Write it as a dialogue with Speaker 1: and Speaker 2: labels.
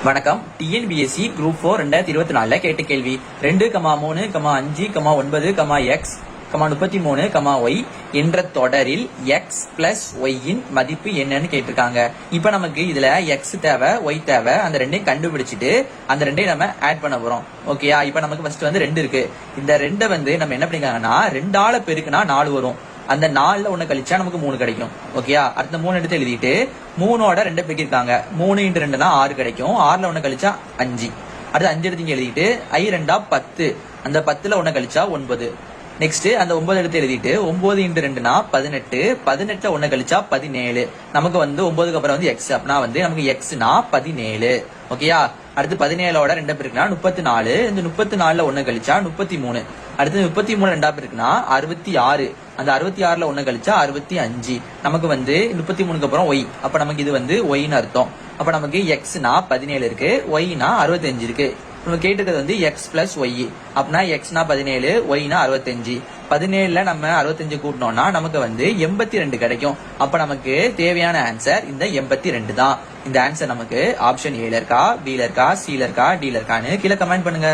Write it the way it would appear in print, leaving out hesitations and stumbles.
Speaker 1: வணக்கம். TNPSC group 4 2024 கேட்ட கேள்வி 2, 3, 5, 9, x, 33, y என்ற தொடரில் x பிளஸ் y இன் மதிப்பு என்னன்னு கேட்டிருக்காங்க. இப்ப நமக்கு இதுல x தேவை, y தேவை. அந்த ரெண்டையும் கண்டுபிடிச்சிட்டு அந்த ரெண்டையும் நம்ம ஆட் பண்ண போறோம். ஓகேயா? இப்ப நமக்கு ஃபர்ஸ்ட் 2 இருக்கு. இந்த 2 நம்ம என்ன பண்ணிருக்காங்கன்னா 2ஆல பெருக்குனா 4 வரும். அந்த 4ல 1 கழிச்சா நமக்கு 3 கிடைக்கும். ஓகேயா? அடுத்த 3 எடுத்து எழுதிட்டு 3ஓட 2 பெருக்கிருக்காங்க. 3 × 2 6 கிடைக்கும். 6ல 1 கழிச்சா 5. அடுத்து 5 எடுத்து எழுதிட்டு i 2 10. அந்த 10ல 1 கழிச்சா 9. நெக்ஸ்ட் அந்த 9 எடுத்து எழுதிட்டு 9 × 2 18. 18ல 1 கழிச்சா 17. நமக்கு 9க்கு அப்புறம் x அப்படின்னா நமக்கு x 17. ஓகேயா? அடுத்து 17ஓட 2 பெருக்குனா 34. இந்த 34ல 1 கழிச்சா 33. அடுத்து 33 2 பெருக்குனா 66. அந்த 66ல 1 கழிச்சா 65. நமக்கு 33க்கு அப்புறம் y. அப்ப நமக்கு இது y ன்னு அர்த்தம். அப்ப நமக்கு x 17 இருக்கு, y 65 இருக்கு. நம்ம கேட்டுக்கிறது x பிளஸ் y. அப்படின்னா x 17, y 65. 17ல நம்ம 65 கூட்டினோம்னா நமக்கு 82 கிடைக்கும். அப்ப நமக்கு தேவையான ஆன்சர் இந்த 82 தான். இந்த ஆன்சர் நமக்கு ஆப்ஷன் A ல இருக்கா, B ல இருக்கா, C ல இருக்கா, D ல இருக்கான்னு கீழே கமெண்ட் பண்ணுங்க.